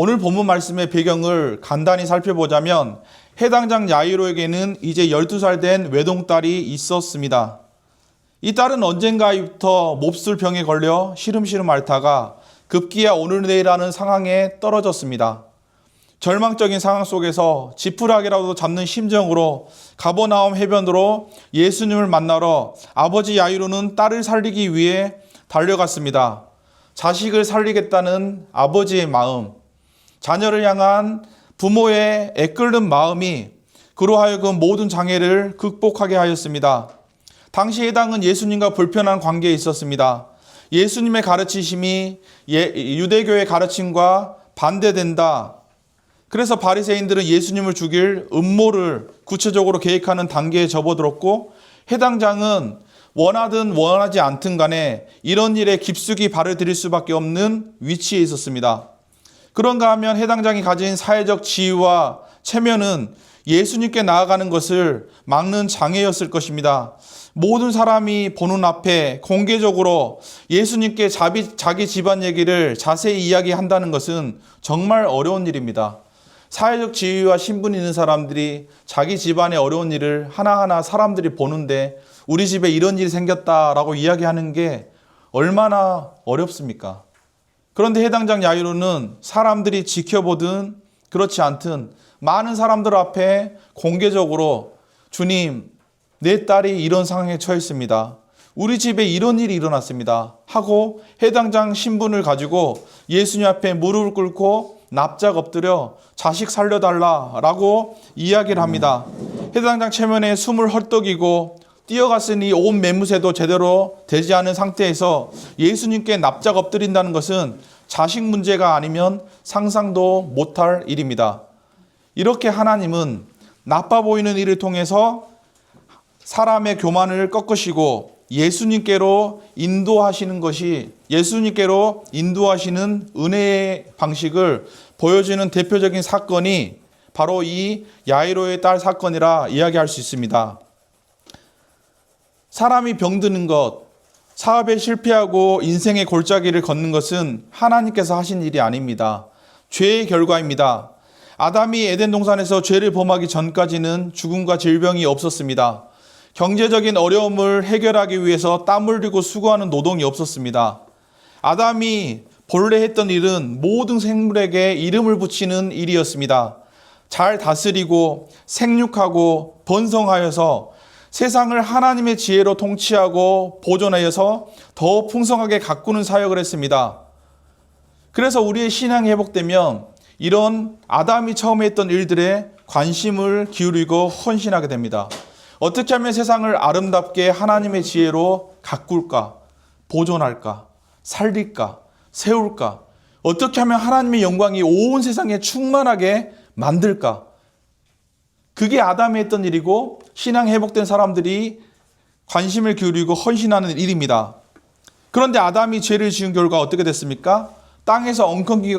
오늘 본문 말씀의 배경을 간단히 살펴보자면 해당 장 야이로에게는 이제 12살 된 외동딸이 있었습니다. 이 딸은 언젠가부터 몹쓸 병에 걸려 시름시름 앓다가 급기야 오늘 내일 하는 상황에 떨어졌습니다. 절망적인 상황 속에서 지푸라기라도 잡는 심정으로 가버나움 해변으로 예수님을 만나러 아버지 야이로는 딸을 살리기 위해 달려갔습니다. 자식을 살리겠다는 아버지의 마음, 자녀를 향한 부모의 애끓는 마음이 그로 하여금 모든 장애를 극복하게 하였습니다. 당시 해당은 예수님과 불편한 관계에 있었습니다. 예수님의 가르치심이 유대교의 가르침과 반대된다. 그래서 바리새인들은 예수님을 죽일 음모를 구체적으로 계획하는 단계에 접어들었고, 해당 장은 원하든 원하지 않든 간에 이런 일에 깊숙이 발을 들일 수밖에 없는 위치에 있었습니다. 그런가 하면 해당 장이 가진 사회적 지위와 체면은 예수님께 나아가는 것을 막는 장애였을 것입니다. 모든 사람이 보는 앞에 공개적으로 예수님께 자기 집안 얘기를 자세히 이야기한다는 것은 정말 어려운 일입니다. 사회적 지위와 신분이 있는 사람들이 자기 집안의 어려운 일을 하나하나 사람들이 보는데 우리 집에 이런 일이 생겼다라고 이야기하는 게 얼마나 어렵습니까? 그런데 해당 장 야이로는 사람들이 지켜보든 그렇지 않든 많은 사람들 앞에 공개적으로 주님, 내 딸이 이런 상황에 처했습니다. 우리 집에 이런 일이 일어났습니다. 하고 해당 장 신분을 가지고 예수님 앞에 무릎을 꿇고 납작 엎드려 자식 살려달라라고 이야기를 합니다. 해당 장 체면에 숨을 헐떡이고 뛰어갔으니 온 매무새도 제대로 되지 않은 상태에서 예수님께 납작 엎드린다는 것은 자식 문제가 아니면 상상도 못할 일입니다. 이렇게 하나님은 나빠 보이는 일을 통해서 사람의 교만을 꺾으시고 예수님께로 인도하시는 은혜의 방식을 보여주는 대표적인 사건이 바로 이 야이로의 딸 사건이라 이야기할 수 있습니다. 사람이 병드는 것, 사업에 실패하고 인생의 골짜기를 걷는 것은 하나님께서 하신 일이 아닙니다. 죄의 결과입니다. 아담이 에덴 동산에서 죄를 범하기 전까지는 죽음과 질병이 없었습니다. 경제적인 어려움을 해결하기 위해서 땀 흘리고 수고하는 노동이 없었습니다. 아담이 본래 했던 일은 모든 생물에게 이름을 붙이는 일이었습니다. 잘 다스리고 생육하고 번성하여서 세상을 하나님의 지혜로 통치하고 보존하여서 더 풍성하게 가꾸는 사역을 했습니다. 그래서 우리의 신앙이 회복되면 이런 아담이 처음에 했던 일들에 관심을 기울이고 헌신하게 됩니다. 어떻게 하면 세상을 아름답게 하나님의 지혜로 가꿀까, 보존할까, 살릴까, 세울까, 어떻게 하면 하나님의 영광이 온 세상에 충만하게 만들까. 그게 아담이 했던 일이고 신앙 회복된 사람들이 관심을 기울이고 헌신하는 일입니다. 그런데 아담이 죄를 지은 결과 어떻게 됐습니까? 땅에서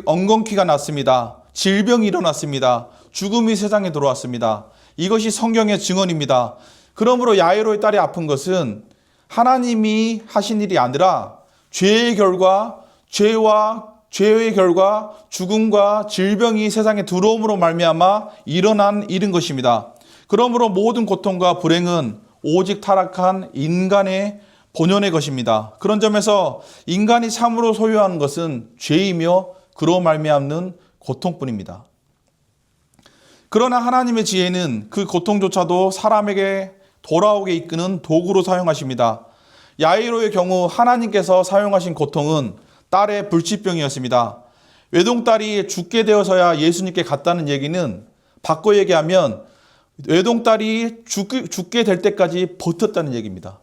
엉겅퀴가 났습니다. 질병이 일어났습니다. 죽음이 세상에 들어왔습니다. 이것이 성경의 증언입니다. 그러므로 야이로의 딸이 아픈 것은 하나님이 하신 일이 아니라 죄의 결과, 죽음과 질병이 세상에 들어옴으로 말미암아 일어난 일인 것입니다. 그러므로 모든 고통과 불행은 오직 타락한 인간의 본연의 것입니다. 그런 점에서 인간이 참으로 소유하는 것은 죄이며 그로 말미암는 고통뿐입니다. 그러나 하나님의 지혜는 그 고통조차도 사람에게 돌아오게 이끄는 도구로 사용하십니다. 야이로의 경우 하나님께서 사용하신 고통은 딸의 불치병이었습니다. 외동딸이 죽게 되어서야 예수님께 갔다는 얘기는 바꿔 얘기하면 외동딸이 죽게 될 때까지 버텼다는 얘기입니다.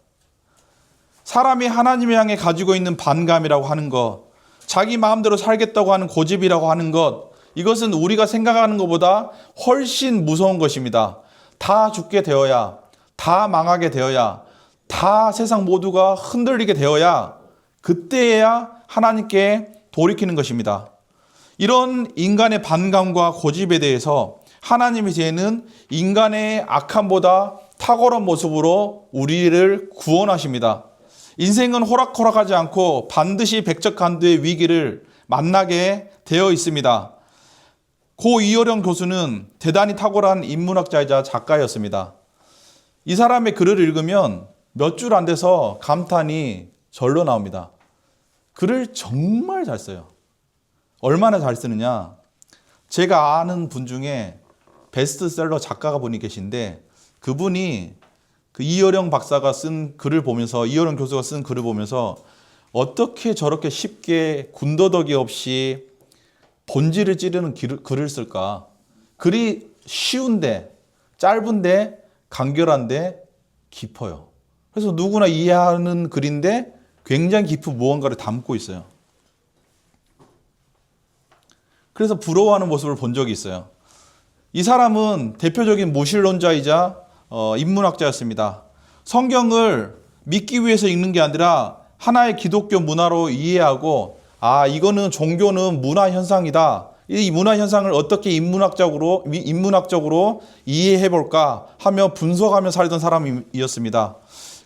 사람이 하나님을 향해 가지고 있는 반감이라고 하는 것, 자기 마음대로 살겠다고 하는 고집이라고 하는 것, 이것은 우리가 생각하는 것보다 훨씬 무서운 것입니다. 다 죽게 되어야, 다 망하게 되어야, 다 세상 모두가 흔들리게 되어야 그때야 하나님께 돌이키는 것입니다. 이런 인간의 반감과 고집에 대해서 하나님의 지혜는 인간의 악함보다 탁월한 모습으로 우리를 구원하십니다. 인생은 호락호락하지 않고 반드시 백척간두의 위기를 만나게 되어 있습니다. 고 이어령 교수는 대단히 탁월한 인문학자이자 작가였습니다. 이 사람의 글을 읽으면 몇 줄 안 돼서 감탄이 절로 나옵니다. 글을 정말 잘 써요. 얼마나 잘 쓰느냐. 제가 아는 분 중에 베스트셀러 작가가 분이 계신데 그분이 그 이어령 박사가 쓴 글을 보면서, 이어령 교수가 쓴 글을 보면서 어떻게 저렇게 쉽게 군더더기 없이 본질을 찌르는 글을 쓸까? 글이 쉬운데, 짧은데, 간결한데, 깊어요. 그래서 누구나 이해하는 글인데 굉장히 깊은 무언가를 담고 있어요. 그래서 부러워하는 모습을 본 적이 있어요. 이 사람은 대표적인 무신론자이자 인문학자였습니다. 성경을 믿기 위해서 읽는 게 아니라 하나의 기독교 문화로 이해하고, 이거는 종교는 문화 현상이다. 이 문화 현상을 어떻게 인문학적으로 이해해 볼까 하며 분석하며 살던 사람이었습니다.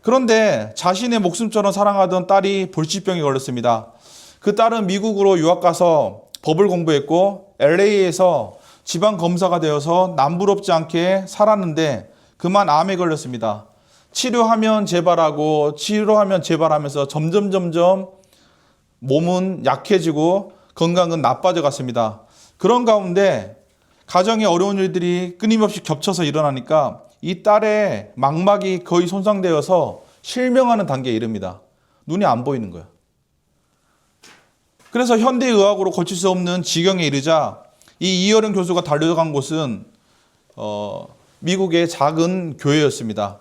그런데 자신의 목숨처럼 사랑하던 딸이 불치병에 걸렸습니다. 그 딸은 미국으로 유학 가서 법을 공부했고 LA에서 지방 검사가 되어서 남부럽지 않게 살았는데 그만 암에 걸렸습니다. 치료하면 재발하고 치료하면 재발하면서 점점 몸은 약해지고 건강은 나빠져 갔습니다. 그런 가운데 가정에 어려운 일들이 끊임없이 겹쳐서 일어나니까 이 딸의 망막이 거의 손상되어서 실명하는 단계에 이릅니다. 눈이 안 보이는 거예요. 그래서 현대의학으로 고칠 수 없는 지경에 이르자 이 이어령 교수가 달려간 곳은 미국의 작은 교회였습니다.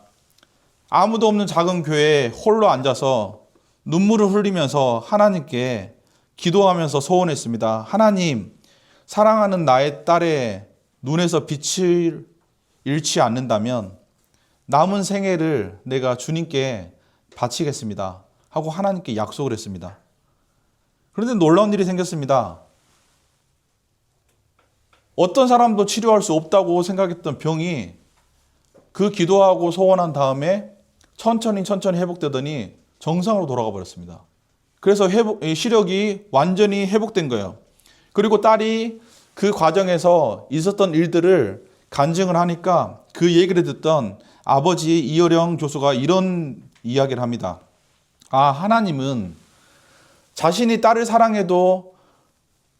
아무도 없는 작은 교회에 홀로 앉아서 눈물을 흘리면서 하나님께 기도하면서 소원했습니다. 하나님, 사랑하는 나의 딸의 눈에서 빛을 잃지 않는다면 남은 생애를 내가 주님께 바치겠습니다 하고 하나님께 약속을 했습니다. 그런데 놀라운 일이 생겼습니다. 어떤 사람도 치료할 수 없다고 생각했던 병이 그 기도하고 소원한 다음에 천천히 회복되더니 정상으로 돌아가 버렸습니다. 그래서 시력이 완전히 회복된 거예요. 그리고 딸이 그 과정에서 있었던 일들을 간증을 하니까 그 얘기를 듣던 아버지 이어령 교수가 이런 이야기를 합니다. 하나님은 자신이 딸을 사랑해도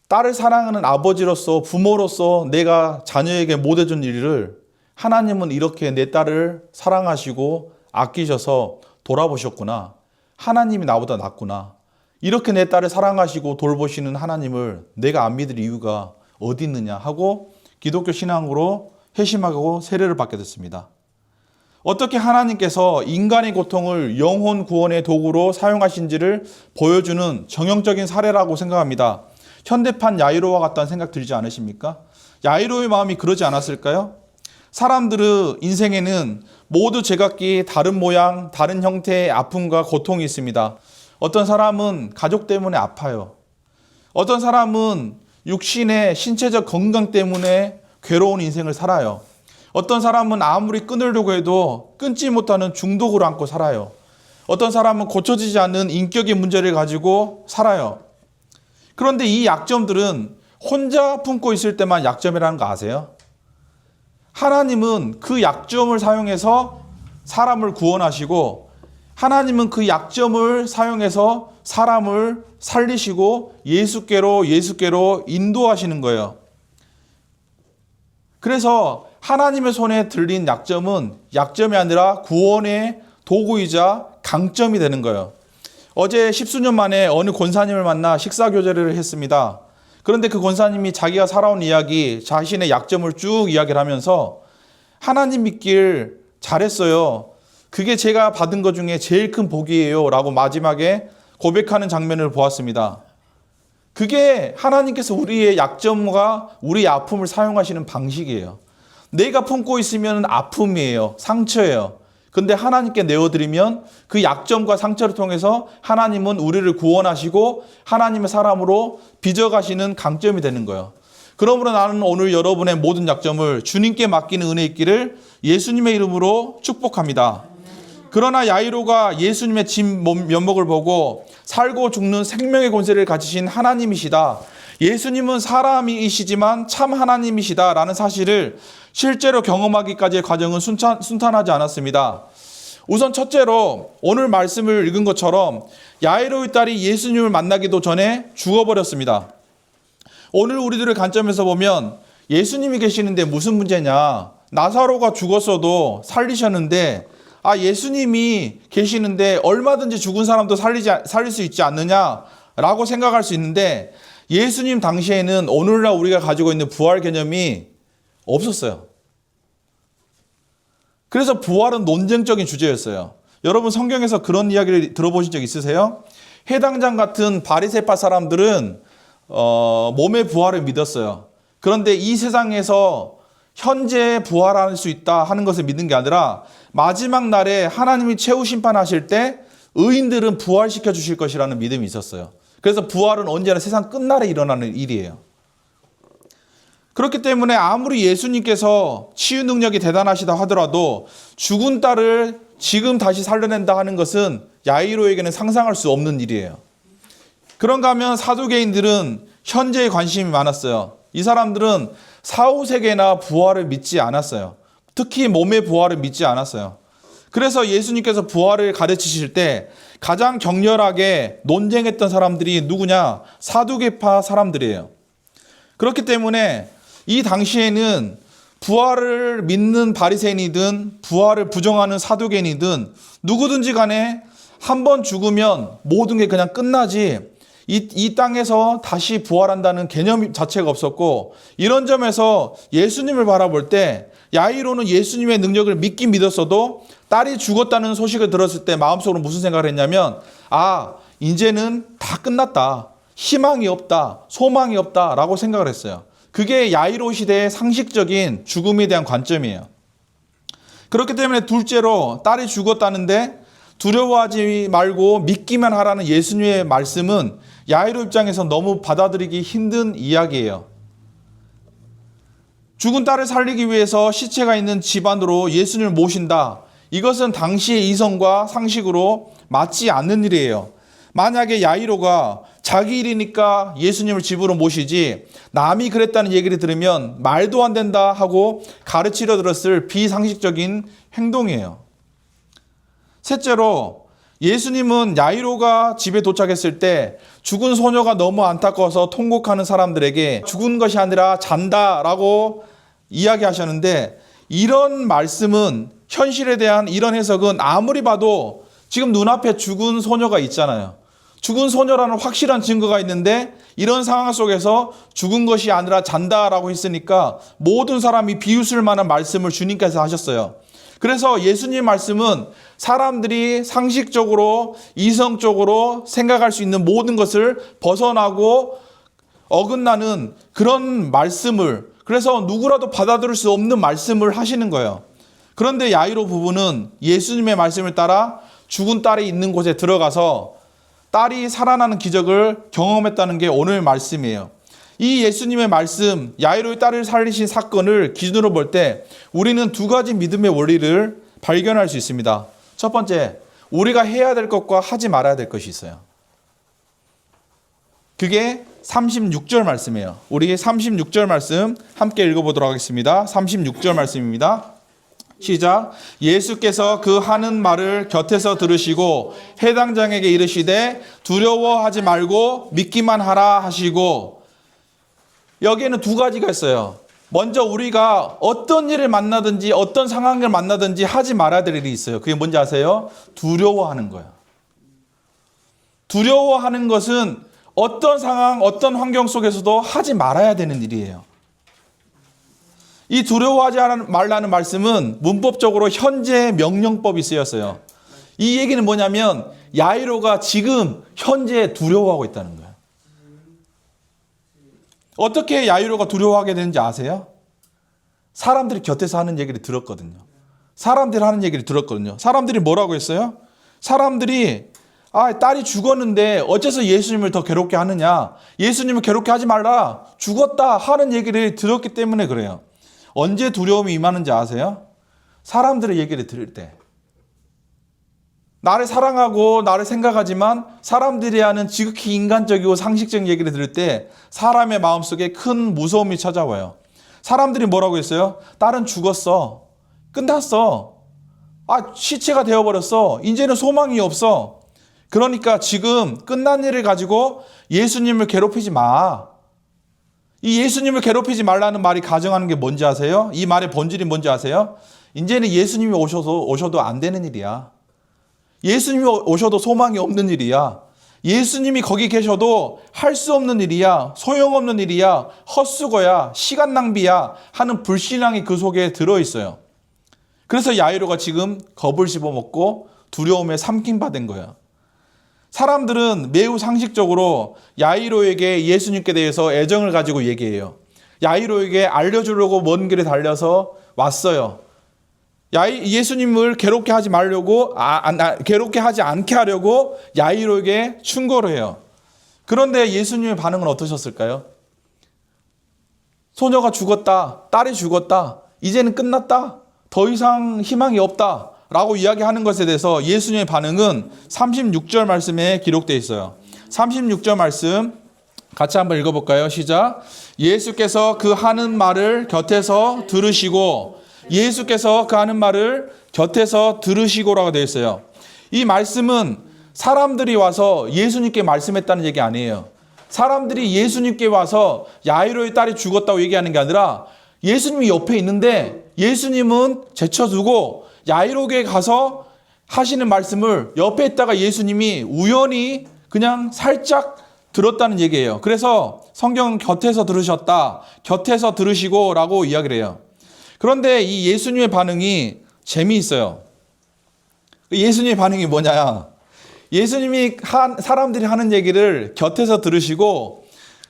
딸을 사랑하는 아버지로서, 부모로서 내가 자녀에게 못해준 일을 하나님은 이렇게 내 딸을 사랑하시고 아끼셔서 돌아보셨구나. 하나님이 나보다 낫구나. 이렇게 내 딸을 사랑하시고 돌보시는 하나님을 내가 안 믿을 이유가 어디 있느냐 하고 기독교 신앙으로 회심하고 세례를 받게 됐습니다. 어떻게 하나님께서 인간의 고통을 영혼 구원의 도구로 사용하신지를 보여주는 정형적인 사례라고 생각합니다. 현대판 야이로와 같다는 생각 들지 않으십니까? 야이로의 마음이 그러지 않았을까요? 사람들의 인생에는 모두 제각기 다른 모양, 다른 형태의 아픔과 고통이 있습니다. 어떤 사람은 가족 때문에 아파요. 어떤 사람은 육신의 신체적 건강 때문에 괴로운 인생을 살아요. 어떤 사람은 아무리 끊으려고 해도 끊지 못하는 중독을 안고 살아요. 어떤 사람은 고쳐지지 않는 인격의 문제를 가지고 살아요. 그런데 이 약점들은 혼자 품고 있을 때만 약점이라는 거 아세요? 하나님은 그 약점을 사용해서 사람을 구원하시고 하나님은 그 약점을 사용해서 사람을 살리시고 예수께로 인도하시는 거예요. 그래서 하나님의 손에 들린 약점은 약점이 아니라 구원의 도구이자 강점이 되는 거예요. 어제 10수년 만에 어느 권사님을 만나 식사교제를 했습니다. 그런데 그 권사님이 자기가 살아온 이야기, 자신의 약점을 쭉 이야기를 하면서 하나님 믿길 잘했어요. 그게 제가 받은 것 중에 제일 큰 복이에요 라고 마지막에 고백하는 장면을 보았습니다. 그게 하나님께서 우리의 약점과 우리의 아픔을 사용하시는 방식이에요. 내가 품고 있으면 아픔이에요. 상처예요. 근데 하나님께 내어드리면 그 약점과 상처를 통해서 하나님은 우리를 구원하시고 하나님의 사람으로 빚어가시는 강점이 되는 거예요. 그러므로 나는 오늘 여러분의 모든 약점을 주님께 맡기는 은혜 있기를 예수님의 이름으로 축복합니다. 그러나 야이로가 예수님의 진 면목을 보고 살고 죽는 생명의 권세를 가지신 하나님이시다. 예수님은 사람이시지만 참 하나님이시다라는 사실을 실제로 경험하기까지의 과정은 순탄하지 않았습니다. 우선 첫째로 오늘 말씀을 읽은 것처럼 야이로의 딸이 예수님을 만나기도 전에 죽어버렸습니다. 오늘 우리들의 관점에서 보면 예수님이 계시는데 무슨 문제냐? 나사로가 죽었어도 살리셨는데 예수님이 계시는데 얼마든지 죽은 사람도 살릴 수 있지 않느냐라고 생각할 수 있는데 예수님 당시에는 오늘날 우리가 가지고 있는 부활 개념이 없었어요. 그래서 부활은 논쟁적인 주제였어요. 여러분 성경에서 그런 이야기를 들어보신 적 있으세요? 해당장 같은 바리새파 사람들은 몸의 부활을 믿었어요. 그런데 이 세상에서 현재 부활할 수 있다 하는 것을 믿는 게 아니라 마지막 날에 하나님이 최후 심판하실 때 의인들은 부활시켜 주실 것이라는 믿음이 있었어요. 그래서 부활은 언제나 세상 끝날에 일어나는 일이에요. 그렇기 때문에 아무리 예수님께서 치유 능력이 대단하시다 하더라도 죽은 딸을 지금 다시 살려낸다 하는 것은 야이로에게는 상상할 수 없는 일이에요. 그런가 하면 사두개인들은 현재에 관심이 많았어요. 이 사람들은 사후세계나 부활을 믿지 않았어요. 특히 몸의 부활을 믿지 않았어요. 그래서 예수님께서 부활을 가르치실 때 가장 격렬하게 논쟁했던 사람들이 누구냐? 사두개파 사람들이에요. 그렇기 때문에 이 당시에는 부활을 믿는 바리새인이든 부활을 부정하는 사두개인이든 누구든지 간에 한 번 죽으면 모든 게 그냥 끝나지 이 땅에서 다시 부활한다는 개념 자체가 없었고, 이런 점에서 예수님을 바라볼 때 야이로는 예수님의 능력을 믿긴 믿었어도 딸이 죽었다는 소식을 들었을 때 마음속으로 무슨 생각을 했냐면 이제는 다 끝났다, 희망이 없다, 소망이 없다 라고 생각을 했어요. 그게 야이로 시대의 상식적인 죽음에 대한 관점이에요. 그렇기 때문에 둘째로 딸이 죽었다는데 두려워하지 말고 믿기만 하라는 예수님의 말씀은 야이로 입장에서 너무 받아들이기 힘든 이야기예요. 죽은 딸을 살리기 위해서 시체가 있는 집안으로 예수님을 모신다. 이것은 당시의 이성과 상식으로 맞지 않는 일이에요. 만약에 야이로가 자기 일이니까 예수님을 집으로 모시지 남이 그랬다는 얘기를 들으면 말도 안 된다 하고 가르치려 들었을 비상식적인 행동이에요. 셋째로 예수님은 야이로가 집에 도착했을 때 죽은 소녀가 너무 안타까워서 통곡하는 사람들에게 죽은 것이 아니라 잔다라고 이야기하셨는데, 이런 말씀은 현실에 대한 이런 해석은 아무리 봐도 지금 눈앞에 죽은 소녀가 있잖아요. 죽은 소녀라는 확실한 증거가 있는데 이런 상황 속에서 죽은 것이 아니라 잔다라고 했으니까 모든 사람이 비웃을 만한 말씀을 주님께서 하셨어요. 그래서 예수님 말씀은 사람들이 상식적으로 이성적으로 생각할 수 있는 모든 것을 벗어나고 어긋나는 그런 말씀을, 그래서 누구라도 받아들일 수 없는 말씀을 하시는 거예요. 그런데 야이로 부부는 예수님의 말씀을 따라 죽은 딸이 있는 곳에 들어가서 딸이 살아나는 기적을 경험했다는 게 오늘 말씀이에요. 이 예수님의 말씀, 야이로의 딸을 살리신 사건을 기준으로 볼 때 우리는 두 가지 믿음의 원리를 발견할 수 있습니다. 첫 번째, 우리가 해야 될 것과 하지 말아야 될 것이 있어요. 그게 36절 말씀이에요. 우리 36절 말씀 함께 읽어보도록 하겠습니다. 36절 말씀입니다. 시작. 예수께서 그 하는 말을 곁에서 들으시고 해당장에게 이르시되 두려워하지 말고 믿기만 하라 하시고, 여기에는 두 가지가 있어요. 먼저 우리가 어떤 일을 만나든지 어떤 상황을 만나든지 하지 말아야 될 일이 있어요. 그게 뭔지 아세요? 두려워하는 거예요. 두려워하는 것은 어떤 상황, 어떤 환경 속에서도 하지 말아야 되는 일이에요. 이 두려워하지 말라는 말씀은 문법적으로 현재 명령법이 쓰였어요. 이 얘기는 뭐냐면 야이로가 지금 현재 두려워하고 있다는 거예요. 어떻게 야이로가 두려워하게 되는지 아세요? 사람들이 곁에서 하는 얘기를 들었거든요. 사람들이 뭐라고 했어요? 사람들이 딸이 죽었는데 어째서 예수님을 더 괴롭게 하느냐, 예수님을 괴롭게 하지 말라, 죽었다 하는 얘기를 들었기 때문에 그래요. 언제 두려움이 임하는지 아세요? 사람들의 얘기를 들을 때. 나를 사랑하고 나를 생각하지만 사람들이 하는 지극히 인간적이고 상식적인 얘기를 들을 때 사람의 마음속에 큰 무서움이 찾아와요. 사람들이 뭐라고 했어요? 딸은 죽었어. 끝났어. 시체가 되어버렸어. 이제는 소망이 없어. 그러니까 지금 끝난 일을 가지고 예수님을 괴롭히지 마. 이 예수님을 괴롭히지 말라는 말이 가정하는 게 뭔지 아세요? 이 말의 본질이 뭔지 아세요? 이제는 예수님이 오셔도 안 되는 일이야. 예수님이 오셔도 소망이 없는 일이야. 예수님이 거기 계셔도 할 수 없는 일이야. 소용없는 일이야. 헛수고야. 시간 낭비야. 하는 불신앙이 그 속에 들어있어요. 그래서 야이로가 지금 겁을 집어먹고 두려움에 삼킴받은 거야. 사람들은 매우 상식적으로 야이로에게 예수님께 대해서 애정을 가지고 얘기해요. 야이로에게 알려주려고 먼 길에 달려서 왔어요. 예수님을 괴롭게 하지 말려고, 괴롭게 하지 않게 하려고 야이로에게 충고를 해요. 그런데 예수님의 반응은 어떠셨을까요? 소녀가 죽었다. 딸이 죽었다. 이제는 끝났다. 더 이상 희망이 없다. 라고 이야기하는 것에 대해서 예수님의 반응은 36절 말씀에 기록되어 있어요. 36절 말씀 같이 한번 읽어볼까요? 시작. 예수께서 그 하는 말을 곁에서 들으시고, 예수께서 그 하는 말을 곁에서 들으시고라고 되어 있어요. 이 말씀은 사람들이 와서 예수님께 말씀했다는 얘기 아니에요. 사람들이 예수님께 와서 야이로의 딸이 죽었다고 얘기하는 게 아니라 예수님이 옆에 있는데 예수님은 제쳐두고 야이로에게 가서 하시는 말씀을 옆에 있다가 예수님이 우연히 그냥 살짝 들었다는 얘기예요. 그래서 성경 곁에서 들으셨다, 곁에서 들으시고 라고 이야기를 해요. 그런데 이 예수님의 반응이 재미있어요. 예수님의 반응이 뭐냐? 예수님이 사람들이 하는 얘기를 곁에서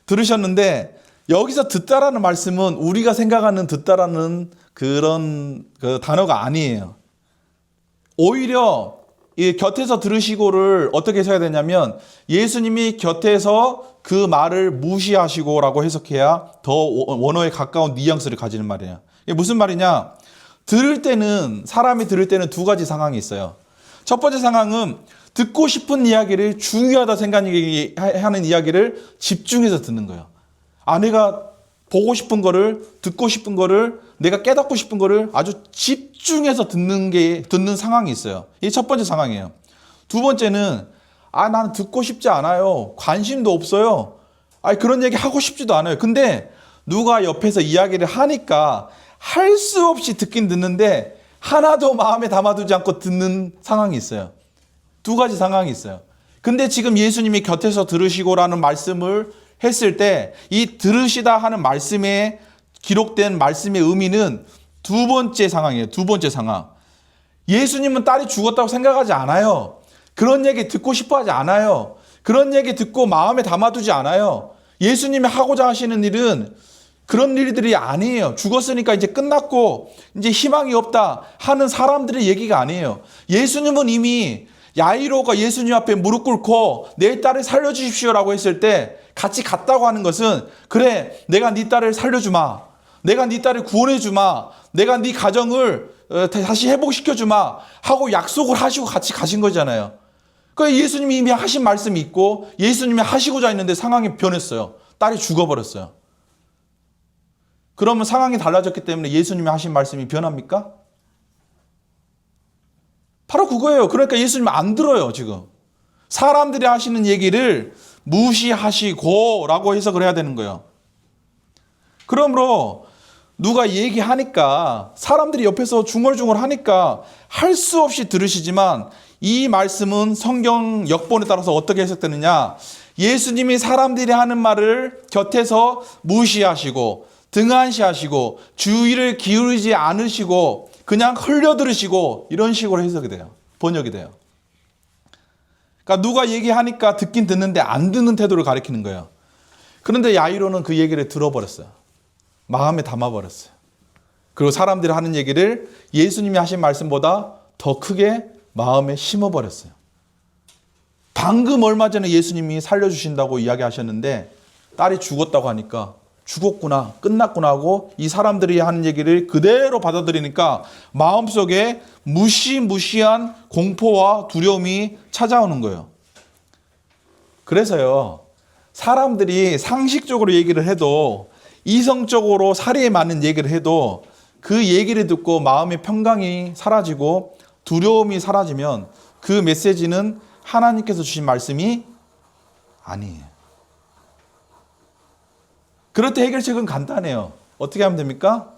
들으셨는데 여기서 듣다라는 말씀은 우리가 생각하는 듣다라는 그런 단어가 아니에요. 오히려 이 곁에서 들으시고를 어떻게 해석해야 되냐면 예수님이 곁에서 그 말을 무시하시고라고 해석해야 더 원어에 가까운 뉘앙스를 가지는 말이에요. 이게 무슨 말이냐? 사람이 들을 때는 두 가지 상황이 있어요. 첫 번째 상황은 듣고 싶은 이야기를 중요하다 생각하는 이야기를 집중해서 듣는 거예요. 내가 보고 싶은 거를, 듣고 싶은 거를, 내가 깨닫고 싶은 거를 아주 집중해서 듣는 상황이 있어요. 이게 첫 번째 상황이에요. 두 번째는, 나는 듣고 싶지 않아요. 관심도 없어요. 그런 얘기 하고 싶지도 않아요. 근데 누가 옆에서 이야기를 하니까 할 수 없이 듣긴 듣는데 하나도 마음에 담아두지 않고 듣는 상황이 있어요. 두 가지 상황이 있어요. 근데 지금 예수님이 곁에서 들으시고라는 말씀을 했을 때 이 들으시다 하는 말씀에 기록된 말씀의 의미는 두 번째 상황이에요. 두 번째 상황. 예수님은 딸이 죽었다고 생각하지 않아요. 그런 얘기 듣고 싶어 하지 않아요. 그런 얘기 듣고 마음에 담아두지 않아요. 예수님이 하고자 하시는 일은 그런 일들이 아니에요. 죽었으니까 이제 끝났고 이제 희망이 없다 하는 사람들의 얘기가 아니에요. 예수님은 이미 야이로가 예수님 앞에 무릎 꿇고 내 딸을 살려주십시오라고 했을 때 같이 갔다고 하는 것은 그래, 내가 네 딸을 살려주마. 내가 네 딸을 구원해주마. 내가 네 가정을 다시 회복시켜주마 하고 약속을 하시고 같이 가신 거잖아요. 그 예수님이 이미 하신 말씀이 있고 예수님이 하시고자 했는데 상황이 변했어요. 딸이 죽어버렸어요. 그러면 상황이 달라졌기 때문에 예수님이 하신 말씀이 변합니까? 바로 그거예요. 그러니까 예수님 안 들어요, 지금. 사람들이 하시는 얘기를 무시하시고 라고 해석을 해야 되는 거예요. 그러므로 누가 얘기하니까 사람들이 옆에서 중얼중얼 하니까 할 수 없이 들으시지만 이 말씀은 성경 역본에 따라서 어떻게 해석되느냐? 예수님이 사람들이 하는 말을 곁에서 무시하시고 등한시하시고 주의를 기울이지 않으시고 그냥 흘려들으시고 이런 식으로 해석이 돼요. 번역이 돼요. 그러니까 누가 얘기하니까 듣긴 듣는데 안 듣는 태도를 가리키는 거예요. 그런데 야이로는 그 얘기를 들어버렸어요. 마음에 담아버렸어요. 그리고 사람들이 하는 얘기를 예수님이 하신 말씀보다 더 크게 마음에 심어버렸어요. 방금 얼마 전에 예수님이 살려주신다고 이야기하셨는데 딸이 죽었다고 하니까 죽었구나, 끝났구나 하고 이 사람들이 하는 얘기를 그대로 받아들이니까 마음속에 무시무시한 공포와 두려움이 찾아오는 거예요. 그래서요, 사람들이 상식적으로 얘기를 해도, 이성적으로 사리에 맞는 얘기를 해도 그 얘기를 듣고 마음의 평강이 사라지고 두려움이 사라지면 그 메시지는 하나님께서 주신 말씀이 아니에요. 그럴 때 해결책은 간단해요. 어떻게 하면 됩니까?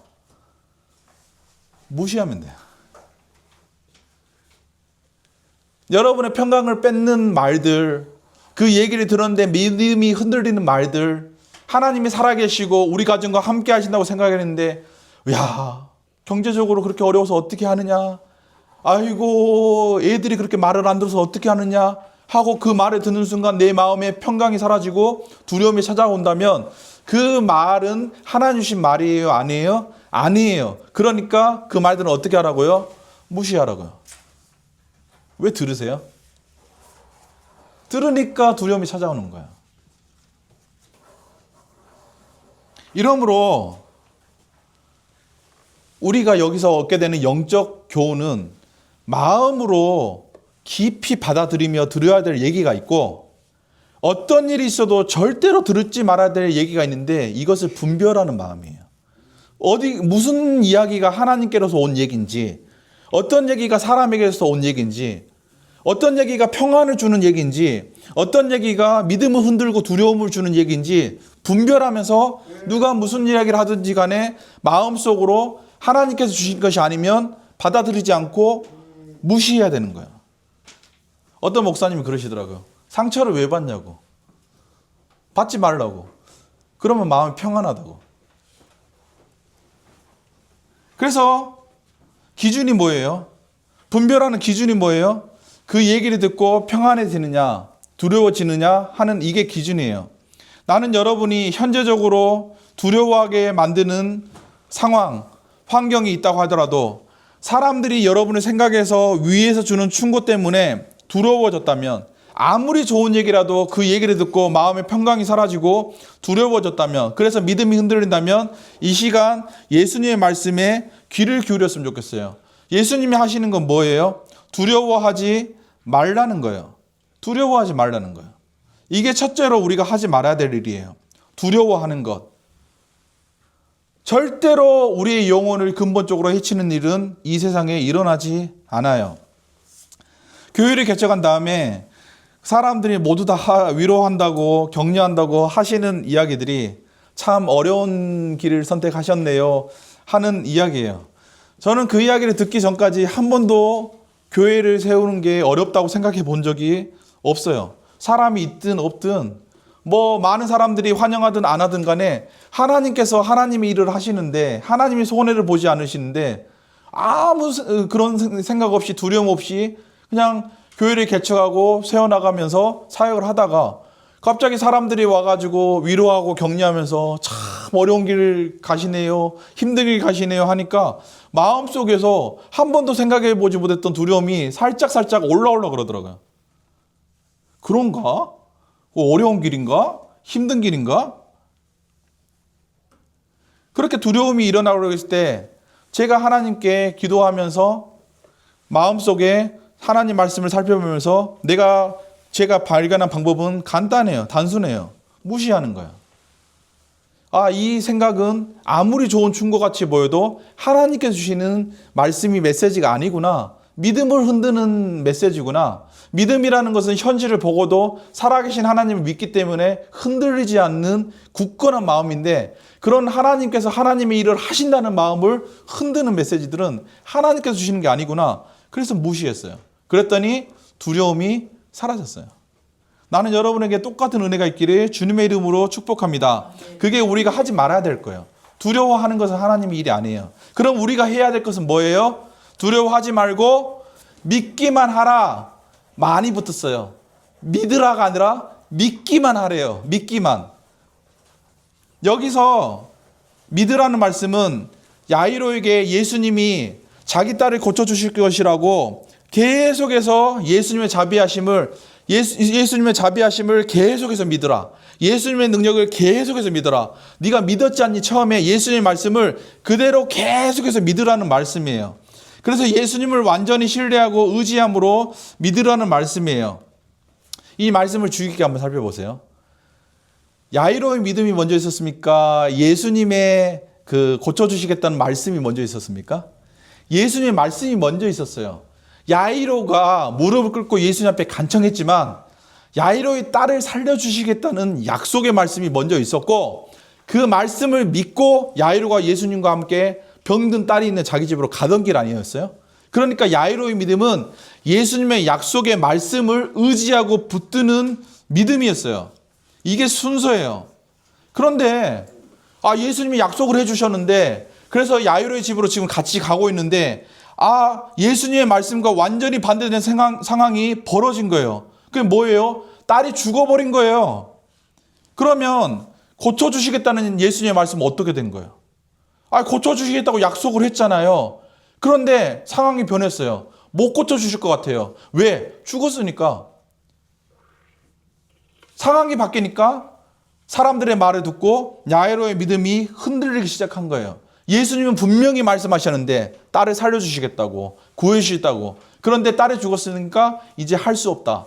무시하면 돼요. 여러분의 평강을 뺏는 말들, 그 얘기를 들었는데 믿음이 흔들리는 말들, 하나님이 살아계시고 우리 가정과 함께 하신다고 생각했는데, 야, 경제적으로 그렇게 어려워서 어떻게 하느냐, 아이고 애들이 그렇게 말을 안 들어서 어떻게 하느냐 하고 그 말을 듣는 순간 내 마음에 평강이 사라지고 두려움이 찾아온다면 그 말은 하나님 주신 말이에요? 아니에요? 아니에요. 그러니까 그 말들은 어떻게 하라고요? 무시하라고요. 왜 들으세요? 들으니까 두려움이 찾아오는 거예요. 이러므로 우리가 여기서 얻게 되는 영적 교훈은 마음으로 깊이 받아들이며 들어야 될 얘기가 있고, 어떤 일이 있어도 절대로 듣지 말아야 될 얘기가 있는데 이것을 분별하는 마음이에요. 무슨 이야기가 하나님께로서 온 얘기인지, 어떤 얘기가 사람에게서 온 얘기인지, 어떤 얘기가 평안을 주는 얘기인지, 어떤 얘기가 믿음을 흔들고 두려움을 주는 얘기인지 분별하면서 누가 무슨 이야기를 하든지 간에 마음속으로 하나님께서 주신 것이 아니면 받아들이지 않고 무시해야 되는 거예요. 어떤 목사님이 그러시더라고요. 상처를 왜 받냐고. 받지 말라고. 그러면 마음이 평안하다고. 그래서 기준이 뭐예요? 분별하는 기준이 뭐예요? 그 얘기를 듣고 평안해지느냐, 두려워지느냐 하는 이게 기준이에요. 나는 여러분이 현재적으로 두려워하게 만드는 상황, 환경이 있다고 하더라도 사람들이 여러분의 생각에서 위에서 주는 충고 때문에 두려워졌다면, 아무리 좋은 얘기라도 그 얘기를 듣고 마음의 평강이 사라지고 두려워졌다면, 그래서 믿음이 흔들린다면 이 시간 예수님의 말씀에 귀를 기울였으면 좋겠어요. 예수님이 하시는 건 뭐예요? 두려워하지 말라는 거예요. 두려워하지 말라는 거예요. 이게 첫째로 우리가 하지 말아야 될 일이에요. 두려워하는 것. 절대로 우리의 영혼을 근본적으로 해치는 일은 이 세상에 일어나지 않아요. 교회를 개척한 다음에 사람들이 모두 다 위로한다고 격려한다고 하시는 이야기들이 참 어려운 길을 선택하셨네요 하는 이야기예요. 저는 그 이야기를 듣기 전까지 한 번도 교회를 세우는 게 어렵다고 생각해 본 적이 없어요. 사람이 있든 없든 많은 사람들이 환영하든 안 하든 간에 하나님께서 하나님의 일을 하시는데, 하나님이 손해를 보지 않으시는데 아무 그런 생각 없이 두려움 없이 그냥 교회를 개척하고 세워나가면서 사역을 하다가 갑자기 사람들이 와가지고 위로하고 격려하면서 참 어려운 길 가시네요, 힘든 길 가시네요 하니까 마음속에서 한 번도 생각해 보지 못했던 두려움이 살짝 올라오려 그러더라고요. 그런가? 어려운 길인가? 힘든 길인가? 그렇게 두려움이 일어나고 있을 때 제가 하나님께 기도하면서 마음속에 하나님 말씀을 살펴보면서 제가 발견한 방법은 간단해요. 단순해요. 무시하는 거예요. 이 생각은 아무리 좋은 충고같이 보여도 하나님께서 주시는 말씀이 메시지가 아니구나. 믿음을 흔드는 메시지구나. 믿음이라는 것은 현실을 보고도 살아계신 하나님을 믿기 때문에 흔들리지 않는 굳건한 마음인데, 그런 하나님께서 하나님의 일을 하신다는 마음을 흔드는 메시지들은 하나님께서 주시는 게 아니구나. 그래서 무시했어요. 그랬더니 두려움이 사라졌어요. 나는 여러분에게 똑같은 은혜가 있기를 주님의 이름으로 축복합니다. 그게 우리가 하지 말아야 될 거예요. 두려워하는 것은 하나님의 일이 아니에요. 그럼 우리가 해야 될 것은 뭐예요? 두려워하지 말고 믿기만 하라. 많이 붙었어요. 믿으라가 아니라 믿기만 하래요. 믿기만. 여기서 믿으라는 말씀은 야이로에게 예수님이 자기 딸을 고쳐주실 것이라고 계속해서 예수님의 자비하심을 예수님의 자비하심을 계속해서 믿어라. 예수님의 능력을 계속해서 믿어라. 네가 믿었지 않니? 처음에 예수님의 말씀을 그대로 계속해서 믿으라는 말씀이에요. 그래서 예수님을 완전히 신뢰하고 의지함으로 믿으라는 말씀이에요. 이 말씀을 주의 깊게 한번 살펴보세요. 야이로의 믿음이 먼저 있었습니까? 예수님의 고쳐주시겠다는 말씀이 먼저 있었습니까? 예수님의 말씀이 먼저 있었어요. 야이로가 무릎을 꿇고 예수님 앞에 간청했지만 야이로의 딸을 살려주시겠다는 약속의 말씀이 먼저 있었고, 그 말씀을 믿고 야이로가 예수님과 함께 병든 딸이 있는 자기 집으로 가던 길 아니었어요? 그러니까 야이로의 믿음은 예수님의 약속의 말씀을 의지하고 붙드는 믿음이었어요. 이게 순서예요. 그런데 예수님이 약속을 해주셨는데, 그래서 야이로의 집으로 지금 같이 가고 있는데 예수님의 말씀과 완전히 반대된 상황이 벌어진 거예요. 그게 뭐예요? 딸이 죽어버린 거예요. 그러면 고쳐주시겠다는 예수님의 말씀은 어떻게 된 거예요? 고쳐주시겠다고 약속을 했잖아요. 그런데 상황이 변했어요. 못 고쳐주실 것 같아요. 왜? 죽었으니까. 상황이 바뀌니까 사람들의 말을 듣고 야이로의 믿음이 흔들리기 시작한 거예요. 예수님은 분명히 말씀하셨는데 딸을 살려주시겠다고, 구해주시겠다고. 그런데 딸이 죽었으니까 이제 할 수 없다.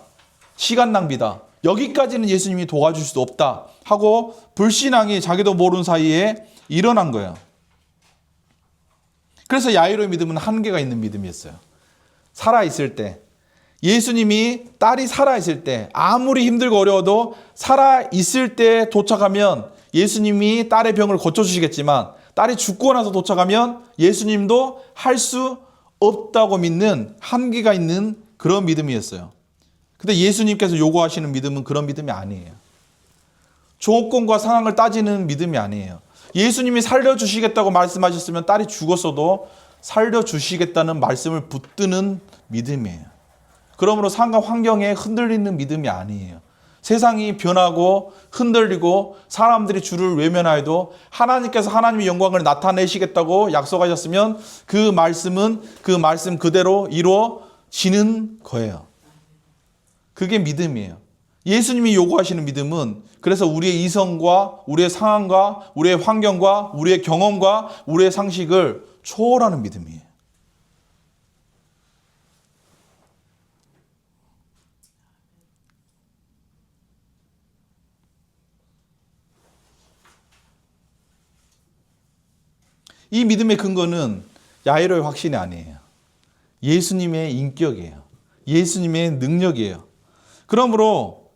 시간 낭비다. 여기까지는 예수님이 도와줄 수 없다 하고 불신앙이 자기도 모르는 사이에 일어난 거예요. 그래서 야이로의 믿음은 한계가 있는 믿음이었어요. 살아있을 때, 예수님이 딸이 살아있을 때, 아무리 힘들고 어려워도 살아있을 때 도착하면 예수님이 딸의 병을 고쳐주시겠지만, 딸이 죽고 나서 도착하면 예수님도 할 수 없다고 믿는 한계가 있는 그런 믿음이었어요. 근데 예수님께서 요구하시는 믿음은 그런 믿음이 아니에요. 조건과 상황을 따지는 믿음이 아니에요. 예수님이 살려주시겠다고 말씀하셨으면 딸이 죽었어도 살려주시겠다는 말씀을 붙드는 믿음이에요. 그러므로 상황 환경에 흔들리는 믿음이 아니에요. 세상이 변하고 흔들리고 사람들이 주를 외면하여도 하나님께서 하나님의 영광을 나타내시겠다고 약속하셨으면 그 말씀은 그 말씀 그대로 이루어지는 거예요. 그게 믿음이에요. 예수님이 요구하시는 믿음은 그래서 우리의 이성과 우리의 상황과 우리의 환경과 우리의 경험과 우리의 상식을 초월하는 믿음이에요. 이 믿음의 근거는 야이로의 확신이 아니에요. 예수님의 인격이에요. 예수님의 능력이에요. 그러므로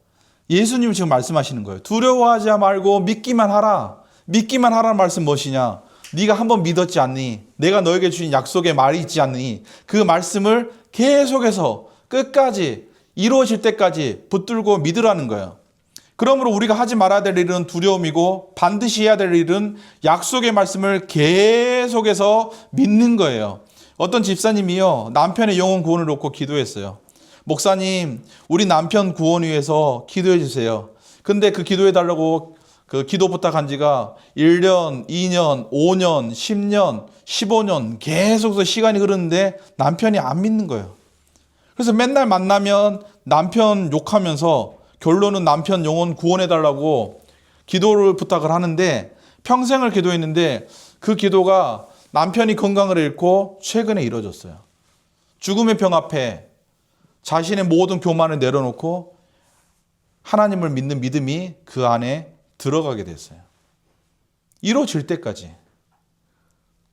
예수님은 지금 말씀하시는 거예요. 두려워하지 말고 믿기만 하라. 믿기만 하라는 말씀 무엇이냐? 네가 한번 믿었지 않니? 내가 너에게 주신 약속의 말이 있지 않니? 그 말씀을 계속해서 끝까지 이루어질 때까지 붙들고 믿으라는 거예요. 그러므로 우리가 하지 말아야 될 일은 두려움이고 반드시 해야 될 일은 약속의 말씀을 계속해서 믿는 거예요. 어떤 집사님이요, 남편의 영혼 구원을 놓고 기도했어요. 목사님, 우리 남편 구원 위해서 기도해 주세요. 근데 그 기도해 달라고 그 기도 부탁한 지가 1년, 2년, 5년, 10년, 15년 계속해서 시간이 흐르는데 남편이 안 믿는 거예요. 그래서 맨날 만나면 남편 욕하면서 결론은 남편 영혼 구원해 달라고 기도를 부탁을 하는데 평생을 기도했는데 그 기도가 남편이 건강을 잃고 최근에 이루어졌어요. 죽음의 병 앞에 자신의 모든 교만을 내려놓고 하나님을 믿는 믿음이 그 안에 들어가게 됐어요. 이루어질 때까지.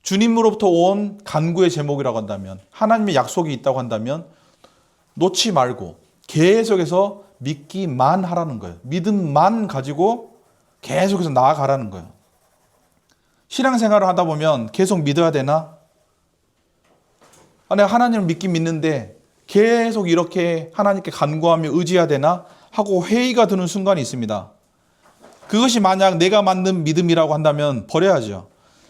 주님으로부터 온 간구의 제목이라고 한다면, 하나님의 약속이 있다고 한다면 놓지 말고 계속해서 믿기만 하라는 거예요. 믿음만 가지고 계속해서 나아가라는 거예요. 신앙생활을 하다 보면 계속 믿어야 되나? 내가 하나님을 믿긴 믿는데 계속 이렇게 하나님께 간구하며 의지해야 되나? 하고 회의가 드는 순간이 있습니다. 그것이 만약 내가 만든 믿음이라고 한다면 버려야죠.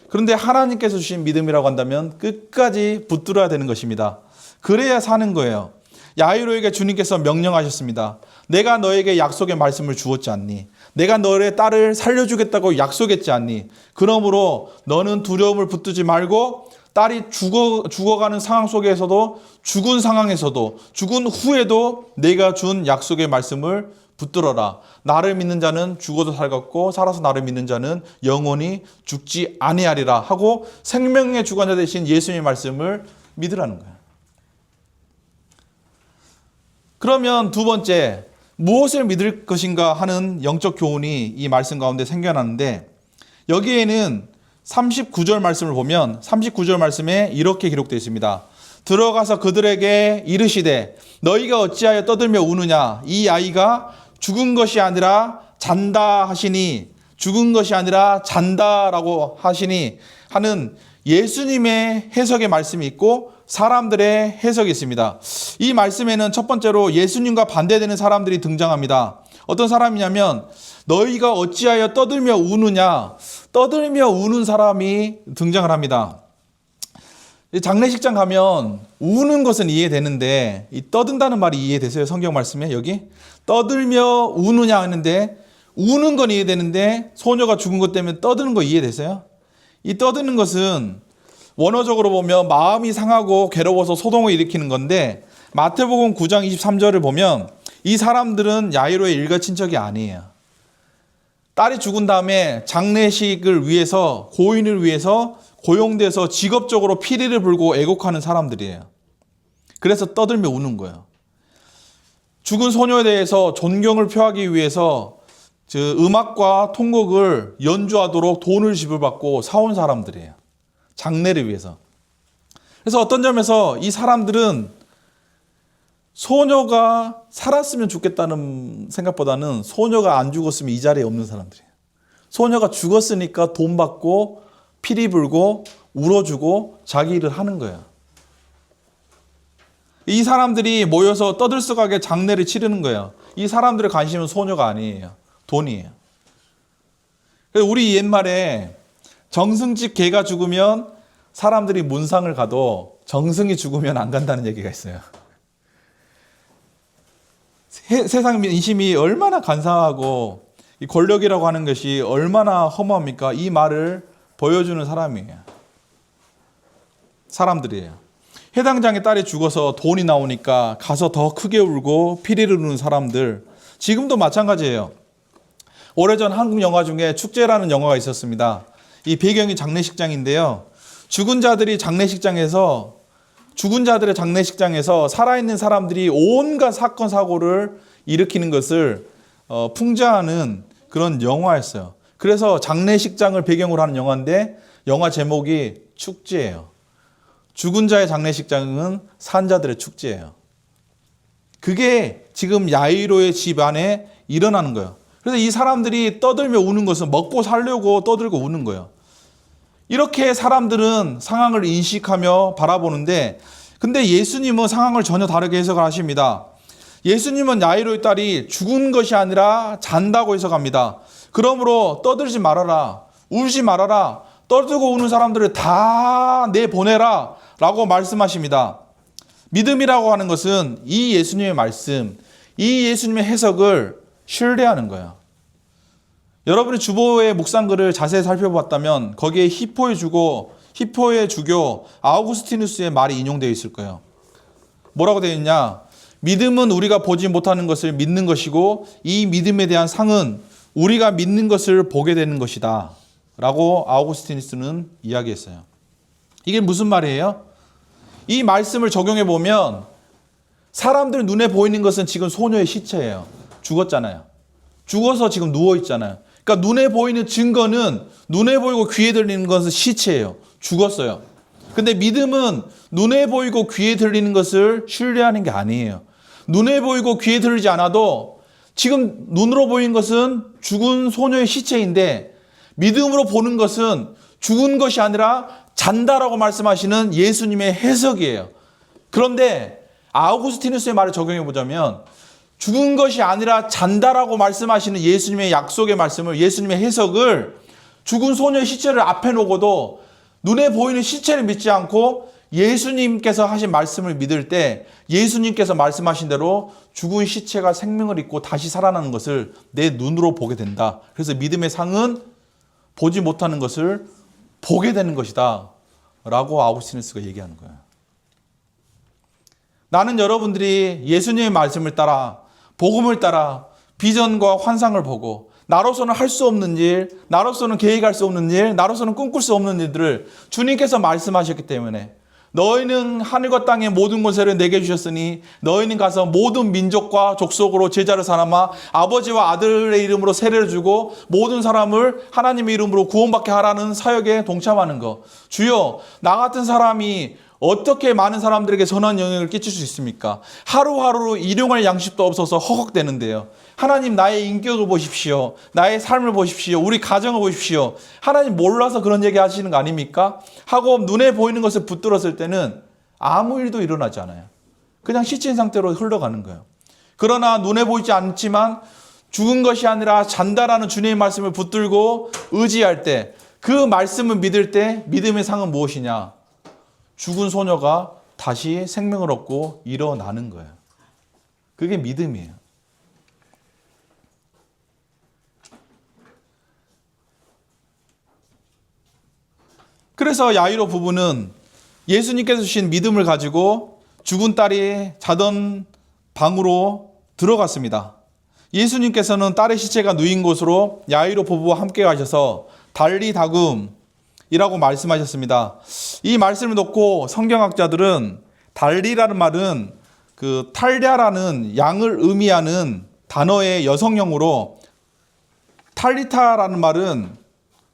그런데 하나님께서 주신 믿음이라고 한다면 끝까지 붙들어야 되는 것입니다. 그래야 사는 거예요. 야이로에게 주님께서 명령하셨습니다. 내가 너에게 약속의 말씀을 주었지 않니? 내가 너의 딸을 살려주겠다고 약속했지 않니? 그러므로 너는 두려움을 붙들지 말고 딸이 죽어가는 상황 속에서도, 죽은 상황에서도, 죽은 후에도 내가 준 약속의 말씀을 붙들어라. 나를 믿는 자는 죽어도 살겠고 살아서 나를 믿는 자는 영원히 죽지 아니하리라 하고 생명의 주관자 되신 예수님의 말씀을 믿으라는 거예요. 그러면 두 번째, 무엇을 믿을 것인가 하는 영적 교훈이 이 말씀 가운데 생겨나는데, 여기에는 39절 말씀을 보면 39절 말씀에 이렇게 기록되어 있습니다. 들어가서 그들에게 이르시되 너희가 어찌하여 떠들며 우느냐. 이 아이가 죽은 것이 아니라 잔다 하시니, 죽은 것이 아니라 잔다라고 하시니 하는 예수님의 해석의 말씀이 있고 사람들의 해석이 있습니다. 이 말씀에는 첫 번째로 예수님과 반대되는 사람들이 등장합니다. 어떤 사람이냐면 너희가 어찌하여 떠들며 우느냐, 떠들며 우는 사람이 등장을 합니다. 장례식장 가면 우는 것은 이해되는데 이 떠든다는 말이 이해되세요? 성경 말씀에 여기 떠들며 우느냐 하는데 우는 건 이해되는데 소녀가 죽은 것 때문에 떠드는 거 이해되세요? 이 떠드는 것은 원어적으로 보면 마음이 상하고 괴로워서 소동을 일으키는 건데, 마태복음 9장 23절을 보면 이 사람들은 야이로의 일가 친척이 아니에요. 딸이 죽은 다음에 장례식을 위해서, 고인을 위해서 고용돼서 직업적으로 피리를 불고 애곡하는 사람들이에요. 그래서 떠들며 우는 거예요. 죽은 소녀에 대해서 존경을 표하기 위해서 음악과 통곡을 연주하도록 돈을 지불받고 사온 사람들이에요. 장례를 위해서. 그래서 어떤 점에서 이 사람들은 소녀가 살았으면 좋겠다는 생각보다는 소녀가 안 죽었으면 이 자리에 없는 사람들이에요. 소녀가 죽었으니까 돈 받고 피리 불고 울어주고 자기 일을 하는 거예요. 이 사람들이 모여서 떠들썩하게 장례를 치르는 거예요. 이 사람들의 관심은 소녀가 아니에요. 돈이에요. 우리 옛말에 정승집 개가 죽으면 사람들이 문상을 가도 정승이 죽으면 안 간다는 얘기가 있어요. 세상 민심이 얼마나 간사하고 이 권력이라고 하는 것이 얼마나 허무합니까? 이 말을 보여주는 사람들이에요. 해당장의 딸이 죽어서 돈이 나오니까 가서 더 크게 울고 피리를 우는 사람들, 지금도 마찬가지예요. 오래전 한국 영화 중에 축제라는 영화가 있었습니다. 이 배경이 장례식장인데요. 죽은 자들의 장례식장에서 살아있는 사람들이 온갖 사건 사고를 일으키는 것을 풍자하는 그런 영화였어요. 그래서 장례식장을 배경으로 하는 영화인데 영화 제목이 축제예요. 죽은 자의 장례식장은 산 자들의 축제예요. 그게 지금 야이로의 집 안에 일어나는 거예요. 그래서 이 사람들이 떠들며 우는 것은 먹고 살려고 떠들고 우는 거예요. 이렇게 사람들은 상황을 인식하며 바라보는데, 근데 예수님은 상황을 전혀 다르게 해석을 하십니다. 예수님은 야이로의 딸이 죽은 것이 아니라 잔다고 해석합니다. 그러므로 떠들지 말아라, 울지 말아라, 떠들고 우는 사람들을 다 내보내라 라고 말씀하십니다. 믿음이라고 하는 것은 이 예수님의 말씀, 이 예수님의 해석을 신뢰하는 거예요. 여러분이 주보의 묵상글을 자세히 살펴봤다면 거기에 히포의 주교 아우구스티누스의 말이 인용되어 있을 거예요. 뭐라고 되어 있냐? 믿음은 우리가 보지 못하는 것을 믿는 것이고 이 믿음에 대한 상은 우리가 믿는 것을 보게 되는 것이다 라고 아우구스티누스는 이야기했어요. 이게 무슨 말이에요? 이 말씀을 적용해 보면 사람들 눈에 보이는 것은 지금 소녀의 시체예요. 죽었잖아요. 죽어서 지금 누워 있잖아요. 그러니까 눈에 보이는 증거는, 눈에 보이고 귀에 들리는 것은 시체예요. 죽었어요. 근데 믿음은 눈에 보이고 귀에 들리는 것을 신뢰하는 게 아니에요. 눈에 보이고 귀에 들리지 않아도 지금 눈으로 보이는 것은 죽은 소녀의 시체인데 믿음으로 보는 것은 죽은 것이 아니라 잔다라고 말씀하시는 예수님의 해석이에요. 그런데 아우구스티누스의 말을 적용해 보자면 죽은 것이 아니라 잔다라고 말씀하시는 예수님의 약속의 말씀을, 예수님의 해석을 죽은 소녀의 시체를 앞에 놓고도 눈에 보이는 시체를 믿지 않고 예수님께서 하신 말씀을 믿을 때 예수님께서 말씀하신 대로 죽은 시체가 생명을 잇고 다시 살아나는 것을 내 눈으로 보게 된다. 그래서 믿음의 상은 보지 못하는 것을 보게 되는 것이다 라고 아우구스티누스가 얘기하는 거예요. 나는 여러분들이 예수님의 말씀을 따라, 복음을 따라 비전과 환상을 보고 나로서는 할 수 없는 일, 나로서는 계획할 수 없는 일, 나로서는 꿈꿀 수 없는 일들을 주님께서 말씀하셨기 때문에 너희는 하늘과 땅의 모든 권세를 내게 주셨으니 너희는 가서 모든 민족과 족속으로 제자를 삼아 아버지와 아들의 이름으로 세례를 주고 모든 사람을 하나님의 이름으로 구원받게 하라는 사역에 동참하는 것. 주여, 나 같은 사람이 어떻게 많은 사람들에게 선한 영향을 끼칠 수 있습니까? 하루하루 일용할 양식도 없어서 허걱대는데요. 하나님, 나의 인격을 보십시오. 나의 삶을 보십시오. 우리 가정을 보십시오. 하나님 몰라서 그런 얘기 하시는 거 아닙니까? 하고 눈에 보이는 것을 붙들었을 때는 아무 일도 일어나지 않아요. 그냥 시친 상태로 흘러가는 거예요. 그러나 눈에 보이지 않지만 죽은 것이 아니라 잔다라는 주님의 말씀을 붙들고 의지할 때, 그 말씀을 믿을 때 믿음의 상은 무엇이냐? 죽은 소녀가 다시 생명을 얻고 일어나는 거예요. 그게 믿음이에요. 그래서 야이로 부부는 예수님께서 주신 믿음을 가지고 죽은 딸이 자던 방으로 들어갔습니다. 예수님께서는 딸의 시체가 누인 곳으로 야이로 부부와 함께 가셔서 달리다굼이라고 말씀하셨습니다. 이 말씀을 놓고 성경학자들은 달리라는 말은 그 탈랴라는 양을 의미하는 단어의 여성형으로, 탈리타라는 말은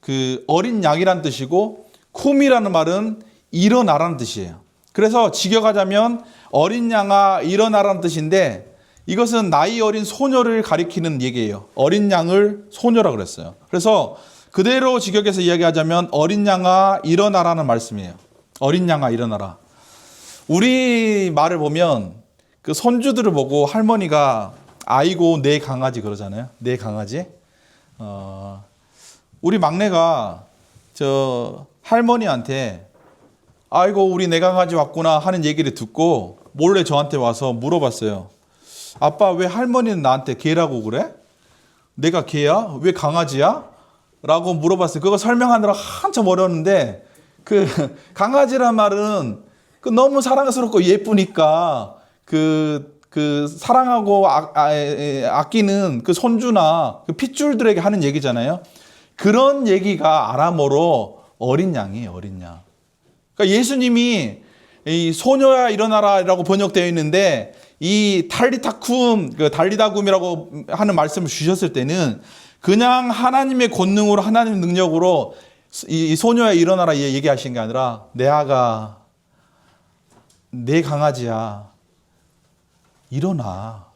그 어린 양이란 뜻이고 쿰이라는 말은 일어나라는 뜻이에요. 그래서 직역하자면 어린 양아 일어나라는 뜻인데, 이것은 나이 어린 소녀를 가리키는 얘기예요. 어린 양을 소녀라 그랬어요. 그래서 그대로 직역해서 이야기하자면 어린 양아 일어나라는 말씀이에요. 어린 양아 일어나라. 우리 말을 보면 그 손주들을 보고 할머니가 아이고 내 강아지 그러잖아요. 내 강아지. 우리 막내가 저 할머니한테 아이고 우리 내 강아지 왔구나 하는 얘기를 듣고 몰래 저한테 와서 물어봤어요. 아빠, 왜 할머니는 나한테 개라고 그래? 내가 개야? 왜 강아지야? 라고 물어봤어요. 그거 설명하느라 한참 어려웠는데, 그 강아지란 말은 그 너무 사랑스럽고 예쁘니까 그 사랑하고 아끼는 그 손주나 그 핏줄들에게 하는 얘기잖아요. 그런 얘기가 아람어로 어린 양이에요. 어린 양. 그러니까 예수님이 이 소녀야 일어나라라고 번역되어 있는데, 이 탈리타쿰, 그 달리다굼이라고 하는 말씀을 주셨을 때는 그냥 하나님의 권능으로, 하나님의 능력으로 이 소녀야 일어나라 얘기하신 게 아니라, 내 아가, 내 강아지야, 일어나.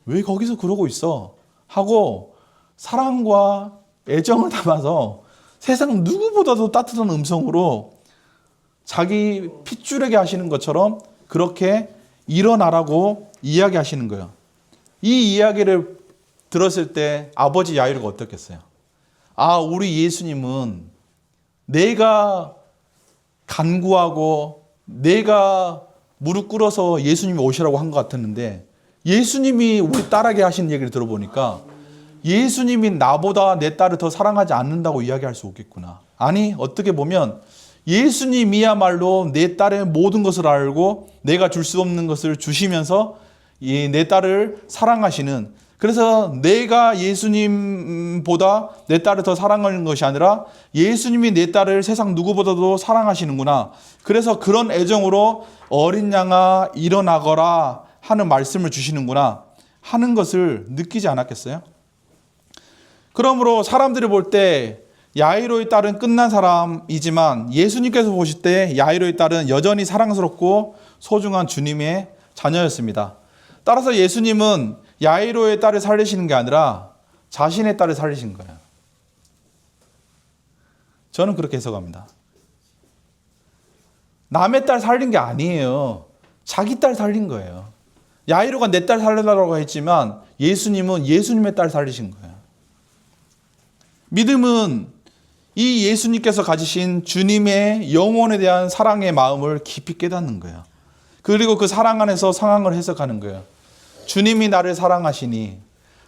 왜 거기서 그러고 있어? 하고 사랑과 애정을 담아서 세상 누구보다도 따뜻한 음성으로 자기 핏줄에게 하시는 것처럼 그렇게 일어나라고 이야기하시는 거예요. 이 이야기를 들었을 때 아버지 야이로가 어떻겠어요? 아, 우리 예수님은 내가 간구하고 내가 무릎 꿇어서 예수님이 오시라고 한 것 같았는데, 예수님이 우리 딸에게 하시는 얘기를 들어보니까 예수님이 나보다 내 딸을 더 사랑하지 않는다고 이야기할 수 없겠구나. 아니, 어떻게 보면 예수님이야말로 내 딸의 모든 것을 알고 내가 줄 수 없는 것을 주시면서 내 딸을 사랑하시는, 그래서 내가 예수님보다 내 딸을 더 사랑하는 것이 아니라 예수님이 내 딸을 세상 누구보다도 사랑하시는구나. 그래서 그런 애정으로 어린 양아 일어나거라 하는 말씀을 주시는구나 하는 것을 느끼지 않았겠어요? 그러므로 사람들이 볼 때 야이로의 딸은 끝난 사람이지만 예수님께서 보실 때 야이로의 딸은 여전히 사랑스럽고 소중한 주님의 자녀였습니다. 따라서 예수님은 야이로의 딸을 살리시는 게 아니라 자신의 딸을 살리신 거예요. 저는 그렇게 해석합니다. 남의 딸 살린 게 아니에요. 자기 딸 살린 거예요. 야이로가 내 딸 살리라고 했지만 예수님은 예수님의 딸 살리신 거예요. 믿음은 이 예수님께서 가지신 주님의 영혼에 대한 사랑의 마음을 깊이 깨닫는 거예요. 그리고 그 사랑 안에서 상황을 해석하는 거예요. 주님이 나를 사랑하시니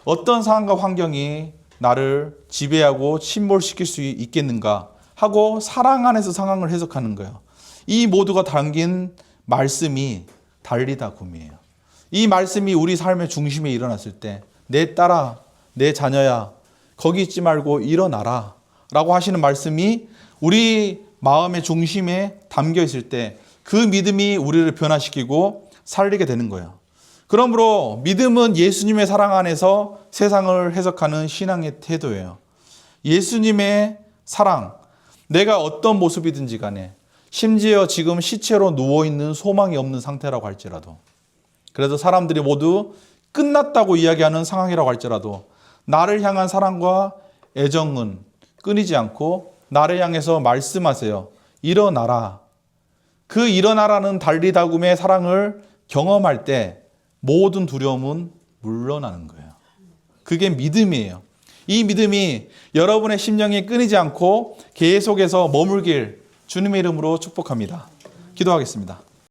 어떤 상황과 환경이 나를 지배하고 침몰시킬 수 있겠는가 하고 사랑 안에서 상황을 해석하는 거예요. 이 모두가 담긴 말씀이 달리다 굼이에요. 이 말씀이 우리 삶의 중심에 일어났을 때 내 딸아, 내 자녀야, 거기 있지 말고 일어나라 라고 하시는 말씀이 우리 마음의 중심에 담겨 있을 때 그 믿음이 우리를 변화시키고 살리게 되는 거예요. 그러므로 믿음은 예수님의 사랑 안에서 세상을 해석하는 신앙의 태도예요. 예수님의 사랑, 내가 어떤 모습이든지 간에, 심지어 지금 시체로 누워있는 소망이 없는 상태라고 할지라도, 그래도 사람들이 모두 끝났다고 이야기하는 상황이라고 할지라도 나를 향한 사랑과 애정은 끊이지 않고 나를 향해서 말씀하세요. 일어나라. 그 일어나라는 달리다굼의 사랑을 경험할 때 모든 두려움은 물러나는 거예요. 그게 믿음이에요. 이 믿음이 여러분의 심령이 끊이지 않고 계속해서 머물길 주님의 이름으로 축복합니다. 기도하겠습니다.